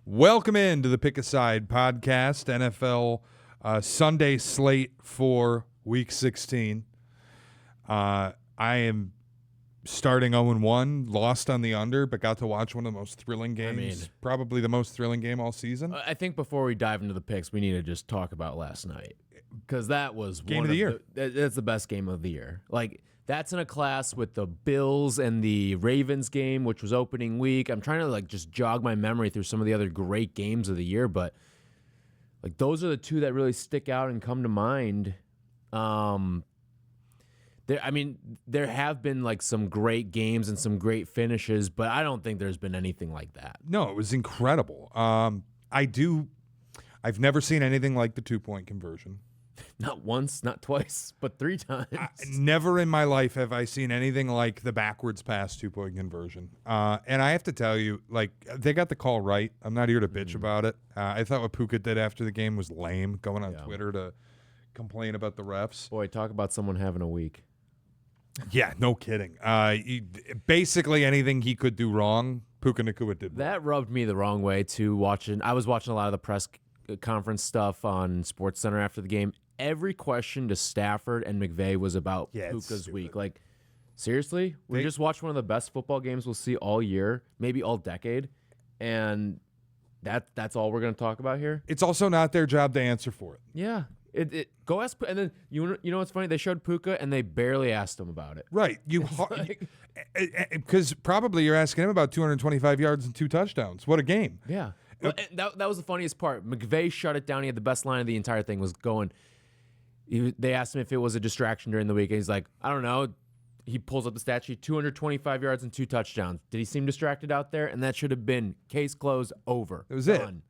Welcome into the Pick a Side podcast, NFL Sunday slate for Week 16. I am starting 0-1, lost on the under, but got to watch one of the most thrilling games, probably the most thrilling game all season. I think before we dive into the picks, we need to just talk about last night because that was Game of the year. That's the best game of the year. Like, that's in a class with the Bills and the Ravens game, which was opening week. I'm trying to just jog my memory through some of the other great games of the year, but those are the two that really stick out and come to mind. There have been some great games and some great finishes, but I don't think there's been anything like that. No, it was incredible. I've never seen anything like the 2-point conversion. Not once, not twice, but 3 times. Never in my life have I seen anything like the backwards pass 2-point conversion. And I have to tell you, they got the call right. I'm not here to bitch about it. I thought what Puka did after the game was lame, going on Twitter to complain about the refs. Boy, talk about someone having a week. Yeah, no kidding. Basically anything he could do wrong, Puka Nacua did. That rubbed me the wrong way, too. I was watching a lot of the press conference stuff on SportsCenter after the game. Every question to Stafford and McVay was about Puka's week. Seriously? We just watched one of the best football games we'll see all year, maybe all decade, and that's all we're going to talk about here? It's also not their job to answer for it. Yeah. Go ask, and then you know what's funny? They showed Puka and they barely asked him about it. Right, because probably you're asking him about 225 yards and 2 touchdowns. What a game! Yeah, that was the funniest part. McVay shut it down. He had the best line of the entire thing. Was going. They asked him if it was a distraction during the week, and he's like, I don't know. He pulls up the stat sheet: 225 yards and 2 touchdowns. Did he seem distracted out there? And that should have been case closed, over. It was done.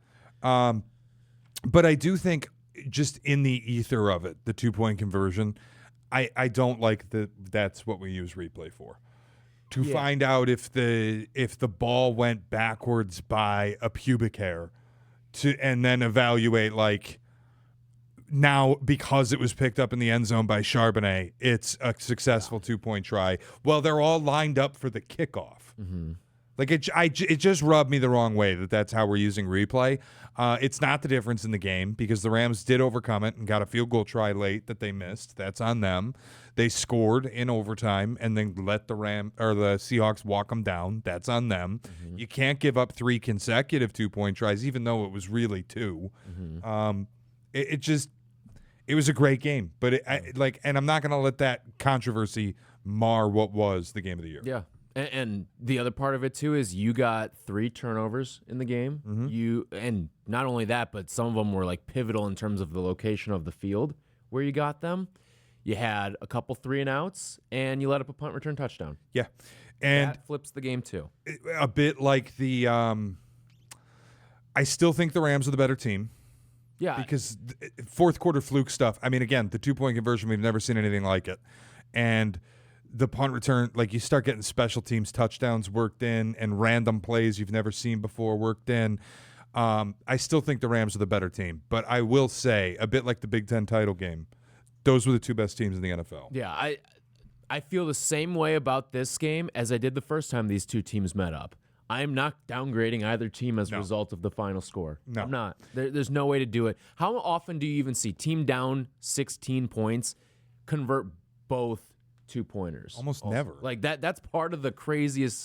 But I do think, just in the ether of it, the 2-point conversion, I don't like that's what we use replay for. To find out if the ball went backwards by a pubic hair, and then evaluate now because it was picked up in the end zone by Charbonnet, it's a successful 2-point try. Well, they're all lined up for the kickoff. Mm-hmm. It just rubbed me the wrong way that's how we're using replay. It's not the difference in the game because the Rams did overcome it and got a field goal try late that they missed. That's on them. They scored in overtime and then let the Seahawks walk them down. That's on them. Mm-hmm. You can't give up 3 consecutive 2-point tries, even though it was really 2. Mm-hmm. It was a great game, but and I'm not going to let that controversy mar what was the game of the year. Yeah. And the other part of it, too, is you got 3 turnovers in the game. Mm-hmm. And not only that, but some of them were pivotal in terms of the location of the field where you got them. You had a couple 3-and-outs, and you let up a punt return touchdown. Yeah. And that flips the game, too. A bit like the I still think the Rams are the better team. Yeah. Because fourth quarter fluke stuff, again, the 2-point conversion, we've never seen anything like it. And the punt return, you start getting special teams touchdowns worked in and random plays you've never seen before worked in. I still think the Rams are the better team. But I will say, a bit like the Big Ten title game, those were the 2 best teams in the NFL. Yeah, I feel the same way about this game as I did the first time these 2 teams met up. I am not downgrading either team as a result of the final score. No. I'm not. There's no way to do it. How often do you even see team down 16 points convert both 2-pointers? Almost never. That's part of the crazy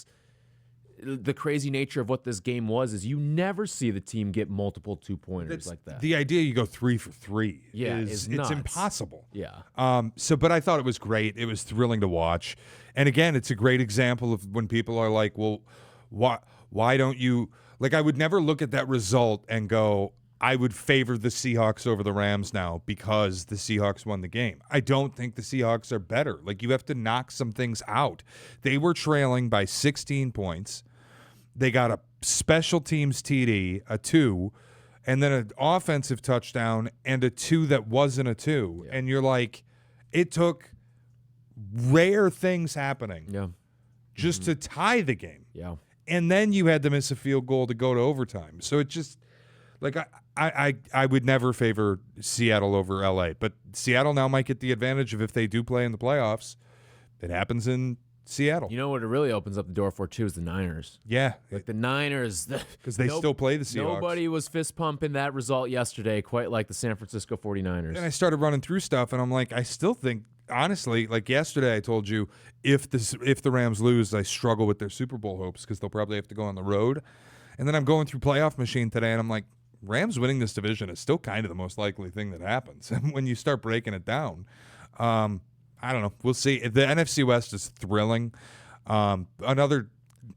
nature of what this game was, is you never see the team get multiple 2-pointers like that. The idea you go 3 for 3 is it's impossible. Yeah. But I thought it was great. It was thrilling to watch. And again, it's a great example of when people are like, well, why don't you I would never look at that result and go, I would favor the Seahawks over the Rams now because the Seahawks won the game. I don't think the Seahawks are better. You have to knock some things out. They were trailing by 16 points. They got a special teams TD, a 2, and then an offensive touchdown and a 2 that wasn't a 2. Yeah. And you're like, it took rare things happening just to tie the game. Yeah. And then you had to miss a field goal to go to overtime. So it just I would never favor Seattle over LA, but Seattle now might get the advantage of, if they do play in the playoffs, it happens in Seattle. You know what it really opens up the door for, too, is the Niners. Yeah. Like the Niners. Because they still play the Seahawks. Nobody was fist pumping that result yesterday, quite like the San Francisco 49ers. And I started running through stuff, and I'm like, I still think, honestly, like yesterday I told you, if the Rams lose, I struggle with their Super Bowl hopes because they'll probably have to go on the road. And then I'm going through Playoff Machine today, and I'm like, Rams winning this division is still kind of the most likely thing that happens. And when you start breaking it down, I don't know. We'll see. The NFC West is thrilling. The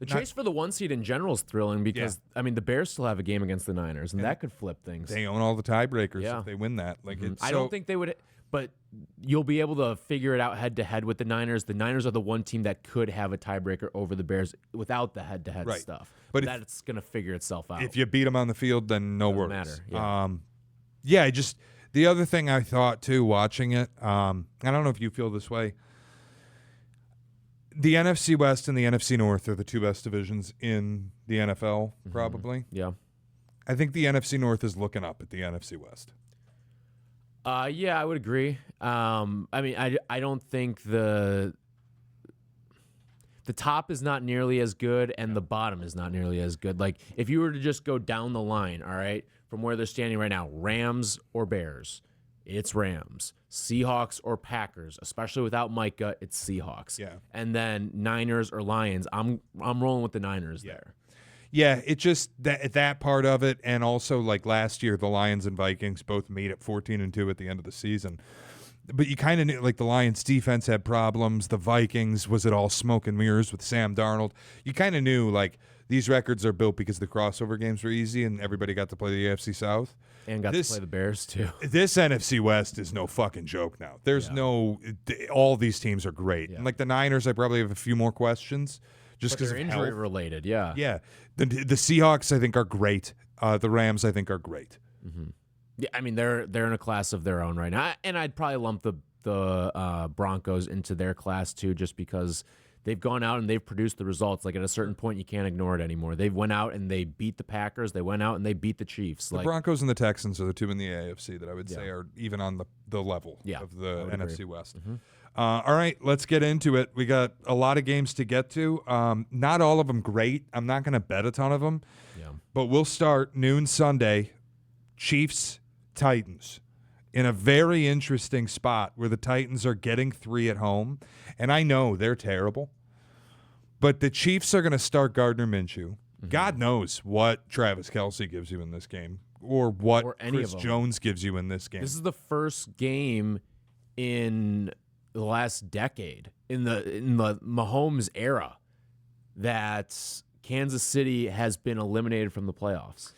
chase for the 1 seed in general is thrilling because, I mean, the Bears still have a game against the Niners, and that could flip things. They own all the tiebreakers if they win that. Like I don't think they would, but you'll be able to figure it out head-to-head with the Niners. The Niners are the one team that could have a tiebreaker over the Bears without the head-to-head stuff. But that's going to figure itself out. If you beat them on the field, then no worries. Matter. Yeah. The other thing I thought, too, watching it, I don't know if you feel this way. The NFC West and the NFC North are the two best divisions in the NFL, probably. Yeah. I think the NFC North is looking up at the NFC West. Yeah, I would agree. I mean, I don't think the top is not nearly as good and the bottom is not nearly as good. Like, if you were to just go down the line, all right, from where they're standing right now, Rams or Bears, it's Rams. Seahawks or Packers, especially without Micah, it's Seahawks. Yeah. And then Niners or Lions, I'm rolling with the Niners there. Yeah, it just that part of it, and also like last year, the Lions and Vikings both made it 14-2 at the end of the season. But you kind of knew, like, the Lions' defense had problems. The Vikings, was it all smoke and mirrors with Sam Darnold? You kind of knew, like, these records are built because the crossover games were easy and everybody got to play the AFC South. And got to play the Bears, too. This NFC West is no fucking joke now. There's all these teams are great. Yeah. And, like, the Niners, I probably have a few more questions. Just because they're injury related, yeah. Yeah. The Seahawks, I think, are great. The Rams, I think, are great. Mm-hmm. Yeah, I mean, they're in a class of their own right now. And I'd probably lump the Broncos into their class, too, just because they've gone out and they've produced the results. Like, at a certain point, you can't ignore it anymore. They went out and they beat the Packers. They went out and they beat the Chiefs. The Broncos and the Texans are the two in the AFC that I would say are even on the level of the NFC West. Mm-hmm. All right, let's get into it. We got a lot of games to get to. Not all of them great. I'm not going to bet a ton of them. Yeah. But we'll start noon Sunday, Chiefs-Titans, in a very interesting spot where the Titans are getting 3 at home. And I know they're terrible. But the Chiefs are going to start Gardner Minshew. Mm-hmm. God knows what Travis Kelce gives you in this game or what Chris Jones gives you in this game. This is the first game in the last decade, in the Mahomes era, that Kansas City has been eliminated from the playoffs.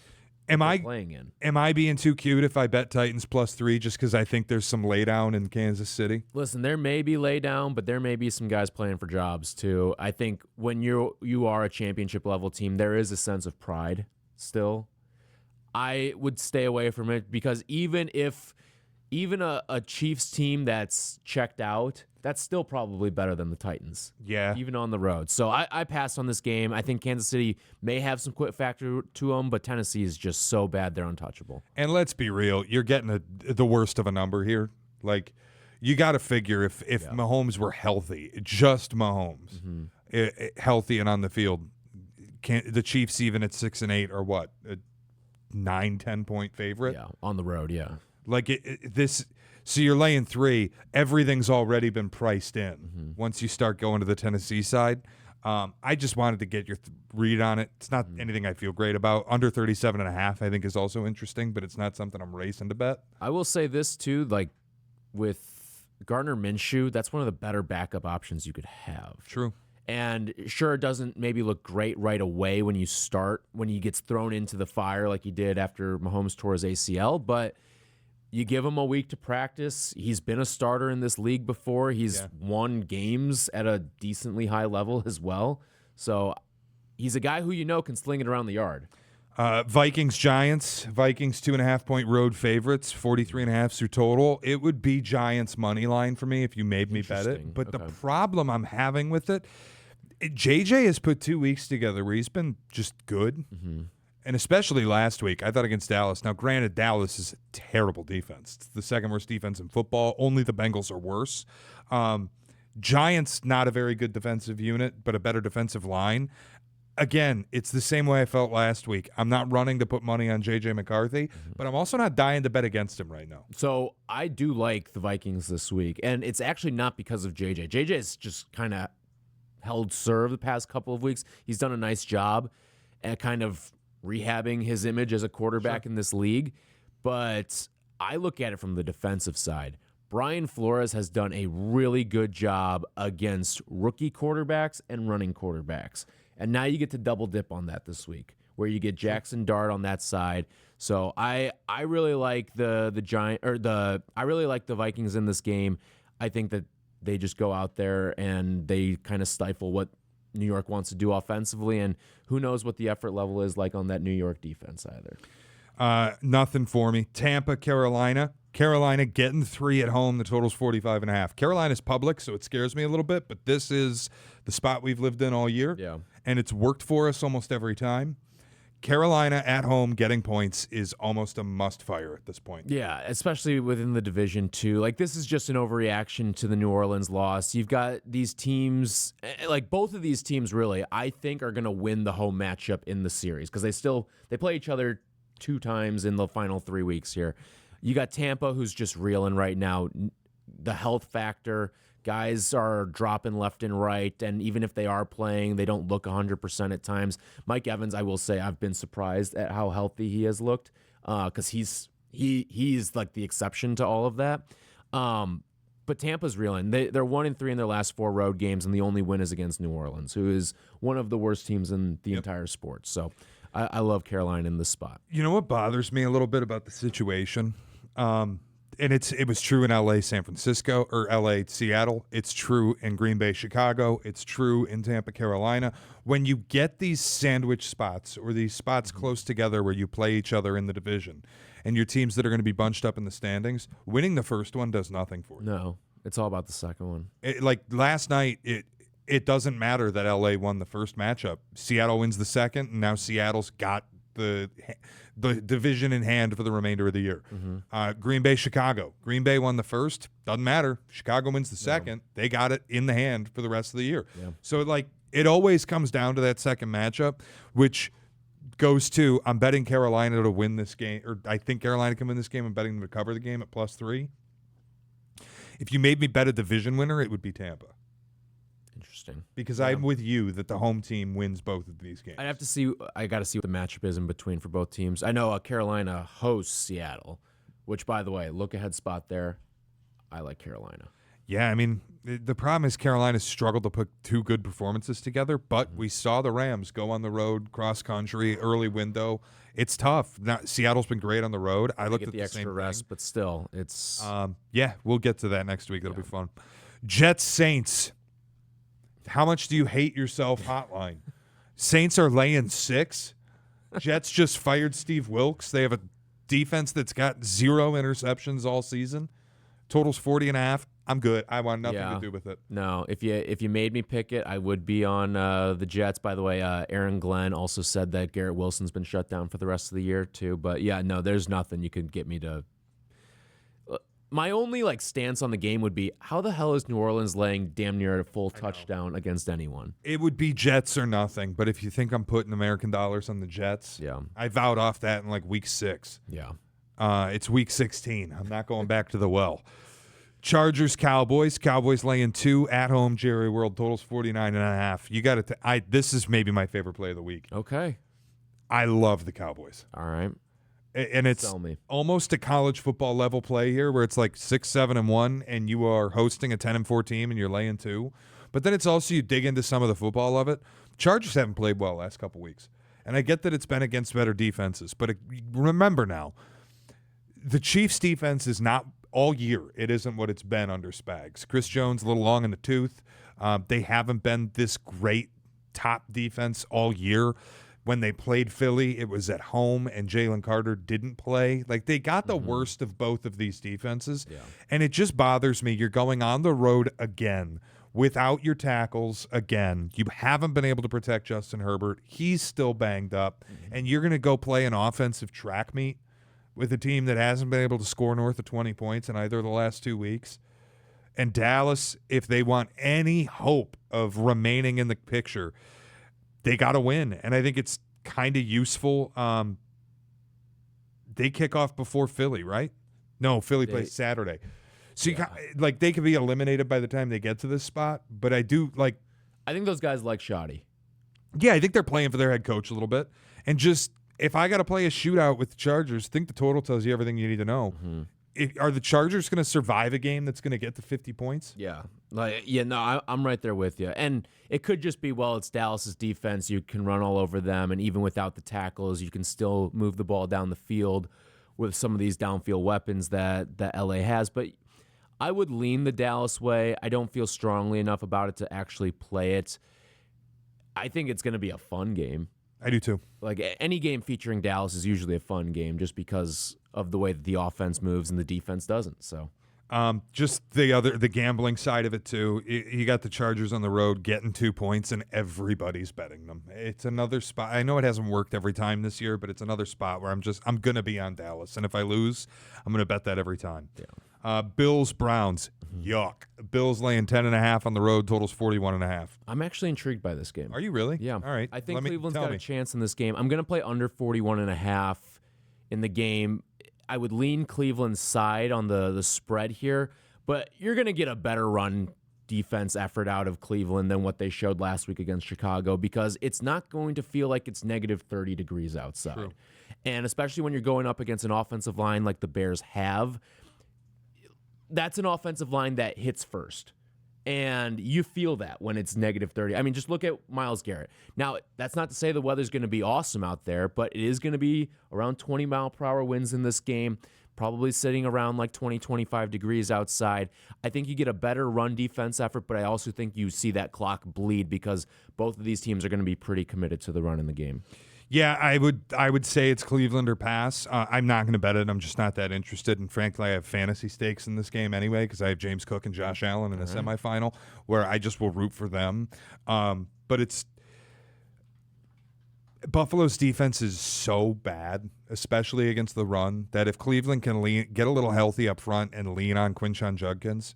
Am I playing in? Am I being too cute if I bet Titans +3 just because I think there's some laydown in Kansas City? Listen, there may be laydown, but there may be some guys playing for jobs too. I think when you are a championship level team, there is a sense of pride still. I would stay away from it because even a Chiefs team that's checked out, that's still probably better than the Titans. Yeah. Even on the road. So I passed on this game. I think Kansas City may have some quit factor to them, but Tennessee is just so bad they're untouchable. And let's be real, you're getting the worst of a number here. Like, you got to figure if Mahomes were healthy, just Mahomes, healthy and on the field, the Chiefs even at 6-8 are what, a 9-10 point favorite? Yeah, on the road, yeah. Like so you're laying 3. Everything's already been priced in. Once you start going to the Tennessee side, I just wanted to get your read on it. It's not anything I feel great about. Under 37.5, I think, is also interesting, but it's not something I'm racing to bet. I will say this too, like with Gardner Minshew, that's one of the better backup options you could have. True. And sure, it doesn't maybe look great right away when he gets thrown into the fire like he did after Mahomes tore his ACL, but you give him a week to practice. He's been a starter in this league before. He's won games at a decently high level as well. So he's a guy who can sling it around the yard. Vikings-Giants. Vikings 2.5 point road favorites. 43.5 through total. It would be Giants money line for me if you made me bet it. But the problem I'm having with it, JJ has put 2 weeks together where he's been just good. And especially last week, I thought against Dallas. Now, granted, Dallas is a terrible defense. It's the second worst defense in football. Only the Bengals are worse. Giants, not a very good defensive unit, but a better defensive line. Again, it's the same way I felt last week. I'm not running to put money on J.J. McCarthy, but I'm also not dying to bet against him right now. So I do like the Vikings this week, and it's actually not because of J.J. J.J.'s just kind of held serve the past couple of weeks. He's done a nice job at kind of rehabbing his image as a quarterback in this league, but I look at it from the defensive side. Brian Flores has done a really good job against rookie quarterbacks and running quarterbacks. And now you get to double dip on that this week, where you get Jackson Dart on that side. So I really like the Vikings in this game. I think that they just go out there and they kind of stifle what New York wants to do offensively, and who knows what the effort level is like on that New York defense either. Nothing for me. Tampa, Carolina. Carolina getting 3 at home. The total's 45.5. Carolina's public, so it scares me a little bit, but this is the spot we've lived in all year. Yeah. And it's worked for us almost every time. Carolina at home getting points is almost a must-fire at this point. Yeah, especially within the division, too. Like, this is just an overreaction to the New Orleans loss. You've got these teams, like both of these teams, really, I think are going to win the home matchup in the series because they play each other 2 times in the final 3 weeks here. You got Tampa, who's just reeling right now. The health factor, guys are dropping left and right, and even if they are playing, they don't look 100% at times. Mike Evans, I will say, I've been surprised at how healthy he has looked because he's like the exception to all of that. But Tampa's reeling. They're 1-3 in their last 4 road games, and the only win is against New Orleans, who is one of the worst teams in the entire sport. So I love Carolina in this spot. You know what bothers me a little bit about the situation? And it was true in L.A., San Francisco, or L.A., Seattle. It's true in Green Bay, Chicago. It's true in Tampa, Carolina. When you get these sandwich spots or these spots close together where you play each other in the division and your teams that are going to be bunched up in the standings, winning the first one does nothing for you. No, it's all about the second one. Like last night, it doesn't matter that L.A. won the first matchup. Seattle wins the second, and now Seattle's got the division in hand for the remainder of the year. Green Bay, Chicago. Green Bay won the first. Doesn't matter. Chicago wins the second. They got it in the hand for the rest of the year. Yeah. So it always comes down to that second matchup, which goes to I'm betting Carolina to win this game, or I think Carolina can win this game. I'm betting them to cover the game at +3. If you made me bet a division winner, it would be Tampa. Interesting. Because I'm with you that the home team wins both of these games. I got to see what the matchup is in between for both teams. I know Carolina hosts Seattle, which, by the way, look ahead spot there. I like Carolina. Yeah, I mean, the problem is Carolina's struggled to put 2 good performances together, but we saw the Rams go on the road, cross-country, early window. It's tough. Now, Seattle's been great on the road. I looked at the extra same rest, thing. But still, it's... yeah, we'll get to that next week. That'll be fun. Jets-Saints. How much do you hate yourself hotline? Saints are laying 6. Jets just fired Steve Wilkes. They have a defense that's got 0 interceptions all season. Total's 40.5. I'm good. I want nothing to do with it. No, if you made me pick it, I would be on the Jets. By the way, Aaron Glenn also said that Garrett Wilson's been shut down for the rest of the year too. But yeah, no, there's nothing you could get me to. My only stance on the game would be, how the hell is New Orleans laying damn near a full touchdown against anyone? It would be Jets or nothing. But if you think I'm putting American dollars on the Jets, I vowed off that in week 6. Yeah. It's week 16. I'm not going back to the well. Chargers, Cowboys. Cowboys laying 2 at home. Jerry World totals 49.5. You got to. This is maybe my favorite play of the week. Okay. I love the Cowboys. All right. And it's almost a college football level play here where it's 6-7-1 and you are hosting a 10-4 team and you're laying 2. But then it's also you dig into some of the football of it. Chargers haven't played well last couple weeks. And I get that it's been against better defenses. But remember now, the Chiefs' defense is not all year. It isn't what it's been under Spags. Chris Jones, a little long in the tooth. They haven't been this great top defense all year. When they played Philly, it was at home, and Jalen Carter didn't play. They got the worst of both of these defenses, and it just bothers me. You're going on the road again without your tackles again. You haven't been able to protect Justin Herbert. He's still banged up, and you're going to go play an offensive track meet with a team that hasn't been able to score north of 20 points in either of the last 2 weeks. And Dallas, if they want any hope of remaining in the picture, they got to win. And I think it's kind of useful. They kick off before Philly, right? No, Philly plays Saturday. So they could be eliminated by the time they get to this spot. But I think those guys like Shoddy. Yeah, I think they're playing for their head coach a little bit. And just, if I got to play a shootout with the Chargers, I think the total tells you everything you need to know. Mm-hmm. Are the Chargers going to survive a game that's going to get to 50 points? Yeah. I'm right there with you. And it could just be, it's Dallas's defense. You can run all over them. And even without the tackles, you can still move the ball down the field with some of these downfield weapons that LA has. But I would lean the Dallas way. I don't feel strongly enough about it to actually play it. I think it's going to be a fun game. I do too. Like, any game featuring Dallas is usually a fun game just because of the way that the offense moves and the defense doesn't. So, just the gambling side of it too. You got the Chargers on the road getting 2 points, and everybody's betting them. It's another spot. I know it hasn't worked every time this year, but it's another spot where I'm gonna be on Dallas, and if I lose, I'm gonna bet that every time. Yeah. Bills Browns, yuck. Bills laying 10.5 on the road. Totals 41.5. I'm actually intrigued by this game. Are you really? Yeah. All right. I think Cleveland's got a chance in this game. I'm gonna play under 41.5 in the game. I would lean Cleveland's side on the spread here, but you're going to get a better run defense effort out of Cleveland than what they showed last week against Chicago, because it's not going to feel like it's negative 30 degrees outside. True. And especially when you're going up against an offensive line like the Bears have, that's an offensive line that hits first. And you feel that when it's negative 30. I mean, just look at Myles Garrett. Now, that's not to say the weather's going to be awesome out there, but it is going to be around 20-mile-per-hour winds in this game, probably sitting around like 20, 25 degrees outside. I think you get a better run defense effort, but I also think you see that clock bleed because both of these teams are going to be pretty committed to the run in the game. Yeah, I would say it's Cleveland or pass. I'm not going to bet it. I'm just not that interested. And frankly, I have fantasy stakes in this game anyway because I have James Cook and Josh Allen in a semifinal where I just will root for them. But it's Buffalo's defense is so bad, especially against the run, that if Cleveland can get a little healthy up front and lean on Quinshon Judkins,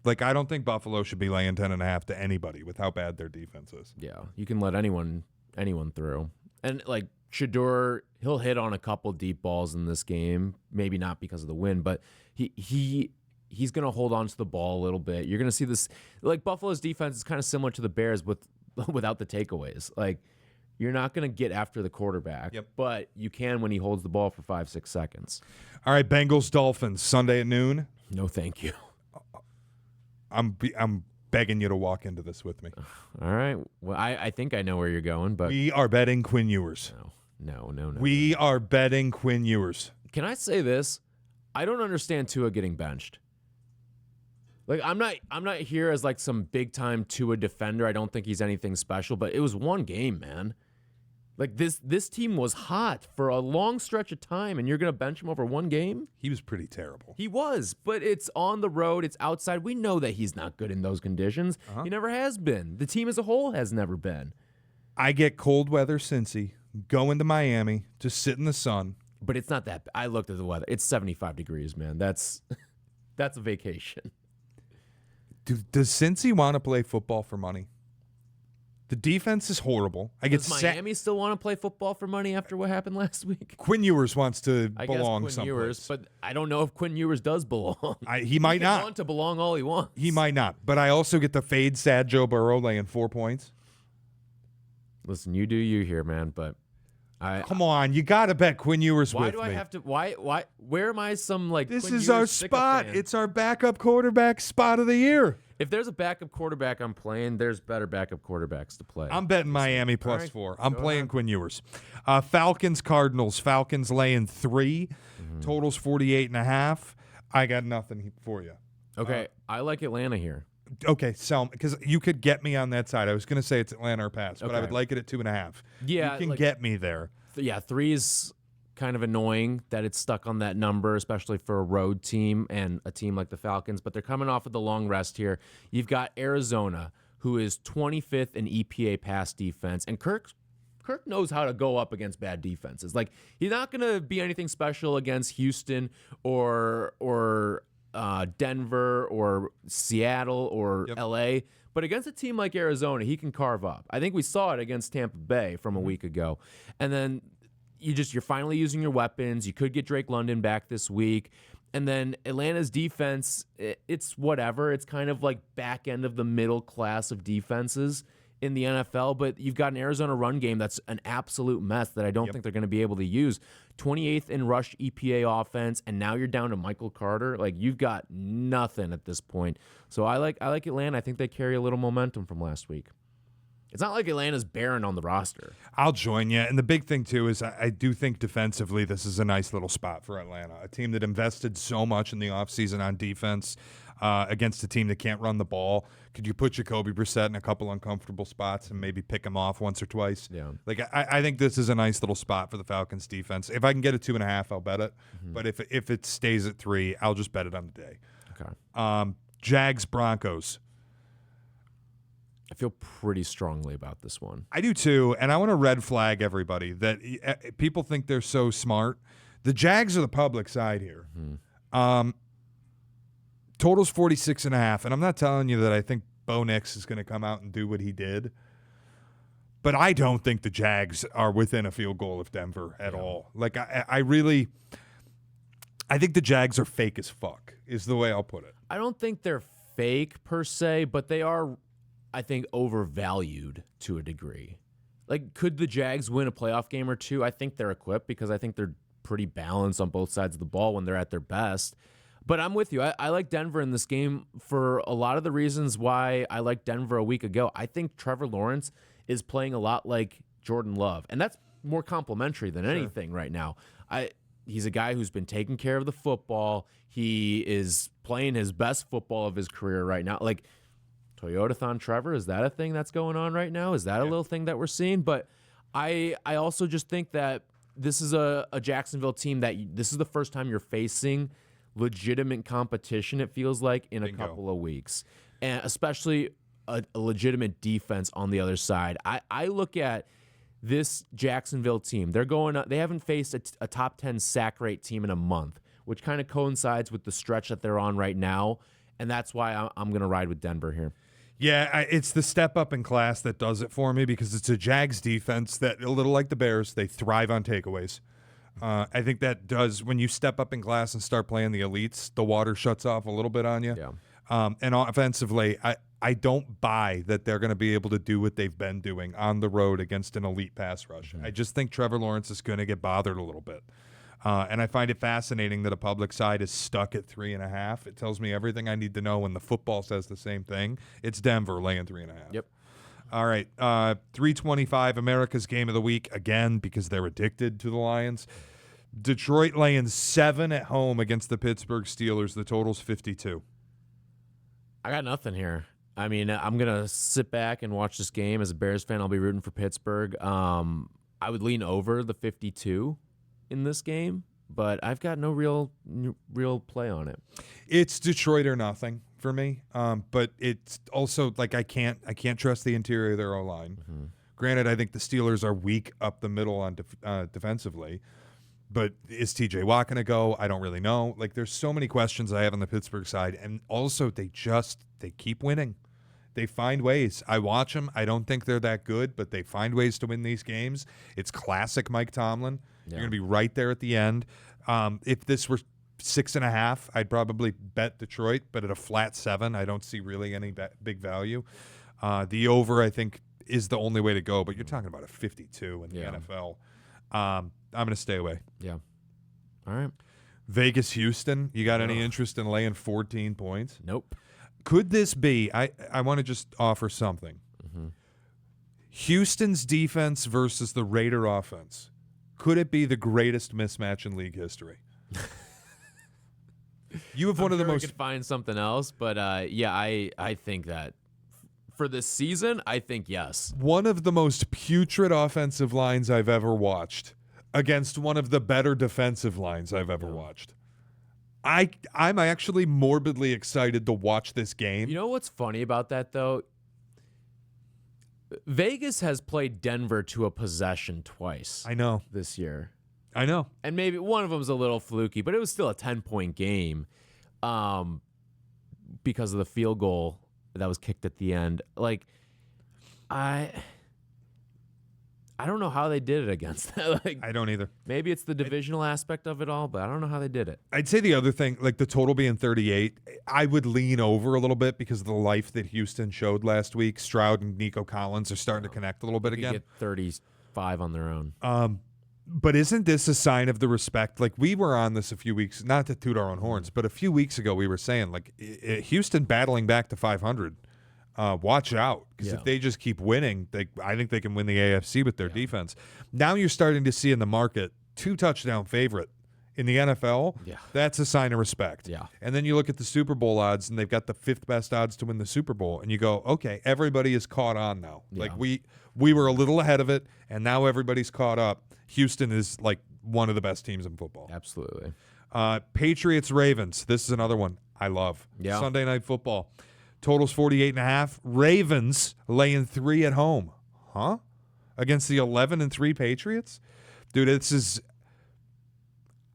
I don't think Buffalo should be laying 10.5 to anybody with how bad their defense is. Yeah, you can let anyone through. And, Shedeur, he'll hit on a couple deep balls in this game, maybe not because of the wind, but he's going to hold on to the ball a little bit. You're going to see this, Buffalo's defense is kind of similar to the Bears without the takeaways. You're not going to get after the quarterback, but you can when he holds the ball for 5-6 seconds. All right, Bengals-Dolphins, Sunday at noon. No, thank you. I'm begging you to walk into this with me. All right. Well, I think I know where you're going, but we are betting Quinn Ewers. No. We are betting Quinn Ewers. Can I say this? I don't understand Tua getting benched. I'm not here as some big time Tua defender. I don't think he's anything special, but it was one game, man. This team was hot for a long stretch of time, and you're going to bench him over one game? He was pretty terrible. He was, but it's on the road. It's outside. We know that he's not good in those conditions. He never has been. The team as a whole has never been. I get cold weather Cincy, go into Miami to sit in the sun. But it's not that. I looked at the weather. It's 75 degrees, man. That's a vacation. Does Cincy want to play football for money? The defense is horrible. Does Miami still want to play football for money after what happened last week? Quinn Ewers wants to belong someplace. Ewers, but I don't know if Quinn Ewers does belong. He might not want to belong all he wants. He might not. But I also get the fade sad Joe Burrow laying 4 points. Listen, you do you here, man. But come on, you got to bet Quinn Ewers with me. Why do I have to? Why? Where am I? This Quinn is Ewers our spot. It's our backup quarterback spot of the year. If there's a backup quarterback I'm playing, there's better backup quarterbacks to play. I'm betting Miami plus 4. I'm playing Quinn Ewers. Falcons, Cardinals. Falcons laying 3. Totals 48.5. I got nothing for you. Okay, I like Atlanta here. Okay, so because you could get me on that side. I was going to say it's Atlanta or pass, but I would like it at 2.5. Yeah, you can get me there. 3 is kind of annoying that it's stuck on that number, especially for a road team and a team like the Falcons, but they're coming off of the long rest here. You've got Arizona, who is 25th in EPA pass defense, and Kirk knows how to go up against bad defenses. He's not going to be anything special against Houston or Denver or Seattle or LA. But against a team like Arizona, he can carve up. I think we saw it against Tampa Bay from a week ago. And then you're finally using your weapons. You could get Drake London back this week. And then Atlanta's defense, it's whatever. It's kind of like back end of the middle class of defenses in the NFL, but you've got an Arizona run game that's an absolute mess that I don't think they're going to be able to use. 28th in rush EPA offense, and now you're down to Michael Carter. Like, you've got nothing at this point. So I like Atlanta. I think they carry a little momentum from last week. It's not like Atlanta's barren on the roster. I'll join you. And the big thing, too, is I do think defensively this is a nice little spot for Atlanta, a team that invested so much in the offseason on defense against a team that can't run the ball. Could you put Jacoby Brissett in a couple uncomfortable spots and maybe pick him off once or twice? Yeah. Like, I think this is a nice little spot for the Falcons defense. If I can get a 2.5, I'll bet it. But if it stays at 3, I'll just bet it on the day. Okay. Jags, Broncos. I feel pretty strongly about this one. I do too, and I want to red flag everybody that people think they're so smart. The Jags are the public side here. Total's 46.5, and I'm not telling you that I think Bo Nix is going to come out and do what he did, but I don't think the Jags are within a field goal of Denver at all. Like, I think the Jags are fake as fuck, is the way I'll put it. I don't think they're fake per se, but they are, I think, overvalued to a degree. Like, could the Jags win a playoff game or two? I think they're equipped because I think they're pretty balanced on both sides of the ball when they're at their best. But I'm with you. I like Denver in this game for a lot of the reasons why I liked Denver a week ago. I think Trevor Lawrence is playing a lot like Jordan Love, and that's more complimentary than anything right now. He's a guy who's been taking care of the football. He is playing his best football of his career right now. Like, Toyotathon Trevor, is that a thing that's going on right now? Is that a little thing that we're seeing? But I also just think that this is a Jacksonville team that this is the first time you're facing legitimate competition, it feels like, in a couple of weeks. And especially a legitimate defense on the other side. I look at this Jacksonville team. They haven't faced a top 10 sack rate team in a month, which kind of coincides with the stretch that they're on right now. And that's why I'm going to ride with Denver here. Yeah, it's the step up in class that does it for me because it's a Jags defense that, a little like the Bears, they thrive on takeaways. I think that does, when you step up in class and start playing the elites, the water shuts off a little bit on you. Yeah. And offensively, I don't buy that they're going to be able to do what they've been doing on the road against an elite pass rush. I just think Trevor Lawrence is going to get bothered a little bit. And I find it fascinating that a public side is stuck at 3.5. It tells me everything I need to know when the football says the same thing. It's Denver laying 3.5. Yep. All right. 325, America's game of the week, again, because they're addicted to the Lions. Detroit laying 7 at home against the Pittsburgh Steelers. The total's 52. I got nothing here. I mean, I'm going to sit back and watch this game. As a Bears fan, I'll be rooting for Pittsburgh. I would lean over the 52 in this game, but I've got no real play on it. It's Detroit or nothing for me. But it's also like I can't trust the interior of their O-line. Granted, I think the Steelers are weak up the middle on defensively. But is TJ Watt going to go? I don't really know. Like, there's so many questions I have on the Pittsburgh side. And also, they keep winning. They find ways. I watch them. I don't think they're that good, but they find ways to win these games. It's classic Mike Tomlin. Yeah. You're going to be right there at the end. If this were 6.5, I'd probably bet Detroit, but at a flat 7, I don't see really any big value. The over, I think, is the only way to go, but you're talking about a 52 in the NFL. I'm going to stay away. Yeah. All right. Vegas, Houston. You got any interest in laying 14 points? Nope. Could this be, I want to just offer something. Houston's defense versus the Raider offense. Could it be the greatest mismatch in league history? You have one of the most. We could find something else, but I think that for this season, I think yes. One of the most putrid offensive lines I've ever watched against one of the better defensive lines I've ever watched. I'm actually morbidly excited to watch this game. You know what's funny about that, though? Vegas has played Denver to a possession twice. I know. This year. I know. And maybe one of them was a little fluky, but it was still a 10-point game. because of the field goal that was kicked at the end. Like, I don't know how they did it against that. Like, I don't either. Maybe it's the divisional aspect of it all, but I don't know how they did it. I'd say the other thing, like the total being 38, I would lean over a little bit because of the life that Houston showed last week. Stroud and Nico Collins are starting to connect a little bit again. Get 35 on their own. But isn't this a sign of the respect? Like, we were on this a few weeks, not to toot our own horns, but a few weeks ago we were saying, like, Houston battling back to 500. Watch out, because if they just keep winning, I think they can win the AFC with their defense. Now you're starting to see in the market 2-touchdown favorite in the NFL. Yeah. That's a sign of respect. Yeah. And then you look at the Super Bowl odds, and they've got the 5th best odds to win the Super Bowl, and you go, okay, everybody is caught on now. Yeah. Like, we were a little ahead of it, and now everybody's caught up. Houston is like one of the best teams in football. Absolutely. Patriots Ravens. This is another one I love. Yeah. Sunday Night Football. Totals 48.5. Ravens laying 3 at home. Huh? Against the 11-3 Patriots? Dude, this is...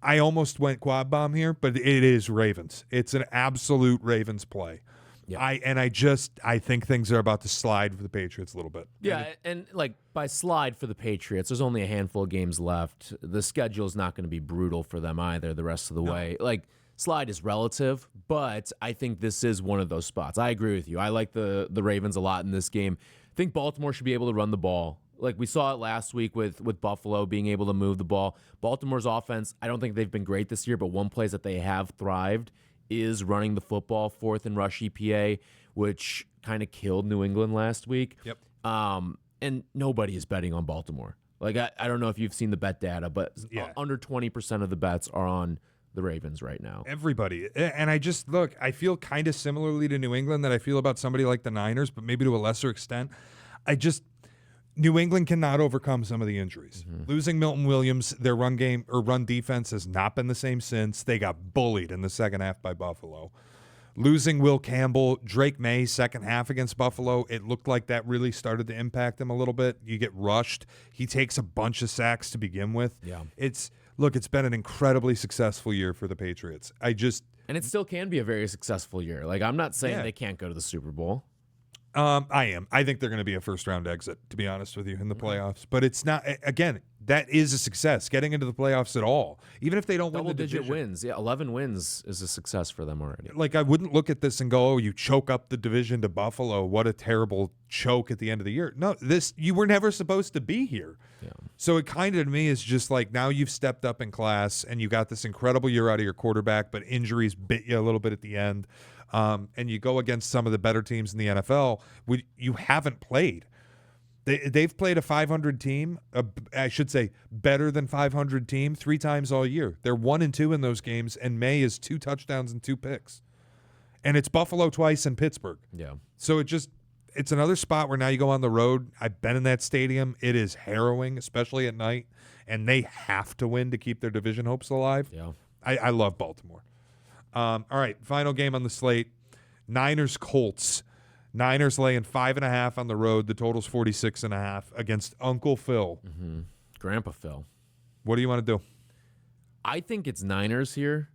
I almost went quad bomb here, but it is Ravens. It's an absolute Ravens play. Yeah. I think things are about to slide for the Patriots a little bit. Yeah, and like by slide for the Patriots, there's only a handful of games left. The schedule is not going to be brutal for them either the rest of the way. Like, slide is relative, but I think this is one of those spots. I agree with you. I like the Ravens a lot in this game. I think Baltimore should be able to run the ball. Like we saw it last week with Buffalo being able to move the ball. Baltimore's offense, I don't think they've been great this year, but one place that they have thrived is running the football, 4th in rush EPA, which kind of killed New England last week. Yep. And nobody is betting on Baltimore. Like, I don't know if you've seen the bet data, but under 20% of the bets are on the Ravens right now. Everybody. And I feel kind of similarly to New England that I feel about somebody like the Niners, but maybe to a lesser extent. New England cannot overcome some of the injuries. Mm-hmm. Losing Milton Williams, their run game or run defense has not been the same since. They got bullied in the second half by Buffalo. Losing Will Campbell, Drake May, second half against Buffalo, it looked like that really started to impact him a little bit. You get rushed. He takes a bunch of sacks to begin with. Yeah. It's been an incredibly successful year for the Patriots. And it still can be a very successful year. Like, I'm not saying they can't go to the Super Bowl. I am. I think they're going to be a first-round exit, to be honest with you, in the playoffs. But it's not, again, that is a success, getting into the playoffs at all. Even if they don't win the division. Double-digit wins. Yeah, 11 wins is a success for them already. Like, I wouldn't look at this and go, oh, you choke up the division to Buffalo. What a terrible choke at the end of the year. No, you were never supposed to be here. Yeah. So it kind of, to me, is just like now you've stepped up in class and you got this incredible year out of your quarterback, but injuries bit you a little bit at the end. And you go against some of the better teams in the NFL, you haven't played. They've played a 500 team, I should say better than 500 team, 3 times all year. They're 1-2 in those games, and May is 2 touchdowns and 2 picks. And it's Buffalo twice and Pittsburgh. Yeah. So it's another spot where now you go on the road. I've been in that stadium. It is harrowing, especially at night, and they have to win to keep their division hopes alive. Yeah. I love Baltimore. All right, final game on the slate. Niners-Colts. Niners laying 5.5 on the road. The total's 46.5 against Uncle Phil. Mm-hmm. Grandpa Phil. What do you want to do? I think it's Niners here.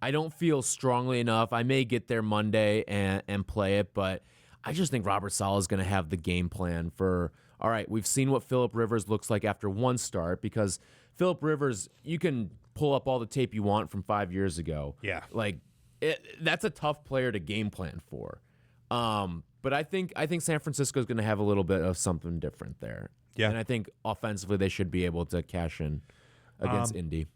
I don't feel strongly enough. I may get there Monday and play it, but I just think Robert Saleh is going to have the game plan for, all right, we've seen what Phillip Rivers looks like after one start, because Phillip Rivers, you can pull up all the tape you want from 5 years ago. Yeah. Like, that's a tough player to game plan for. But I think San Francisco is going to have a little bit of something different there. Yeah. And I think offensively they should be able to cash in against Indy.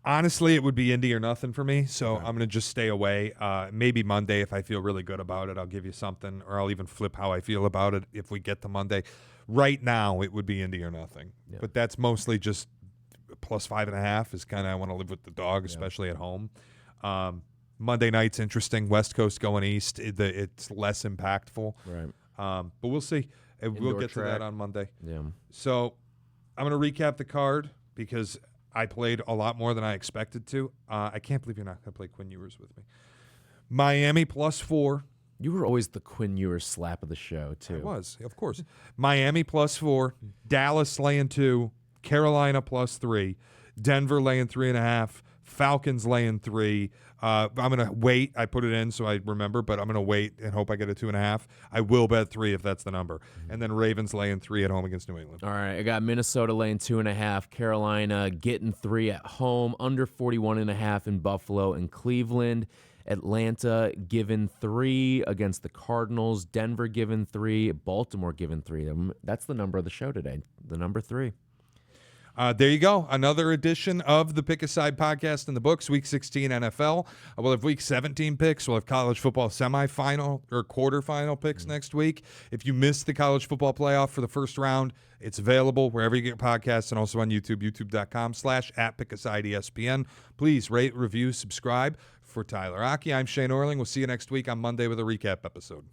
Honestly, it would be Indy or nothing for me, so I'm going to just stay away. Maybe Monday, if I feel really good about it, I'll give you something, or I'll even flip how I feel about it if we get to Monday. Right now, it would be Indy or nothing. Yeah. But that's mostly just plus 5.5 is kind of I want to live with the dog, especially at home. Monday night's interesting. West Coast going east. It's less impactful. Right. But we'll see. We'll get to that on Monday. Yeah. So I'm going to recap the card because I played a lot more than I expected to. I can't believe you're not going to play Quinn Ewers with me. Miami +4. You were always the Quinn Ewers slap of the show, too. I was, of course. Miami +4. Dallas laying 2. Carolina +3. Denver laying 3.5. Falcons laying 3. I'm going to wait. I put it in so I remember, but I'm going to wait and hope I get a 2.5. I will bet 3 if that's the number. And then Ravens laying 3 at home against New England. All right, I got Minnesota laying 2.5, Carolina getting 3 at home, under 41.5 in Buffalo and Cleveland, Atlanta giving 3 against the Cardinals, Denver giving 3, Baltimore giving 3. That's the number of the show today, the number 3. There you go. Another edition of the Pick a Side podcast in the books. Week 16 NFL. We'll have Week 17 picks. We'll have college football semifinal or quarterfinal picks next week. If you missed the college football playoff for the first round, it's available wherever you get podcasts and also on YouTube, youtube.com/@PickASideESPN. Please rate, review, subscribe. For Tyler Aki, I'm Shea Norling. We'll see you next week on Monday with a recap episode.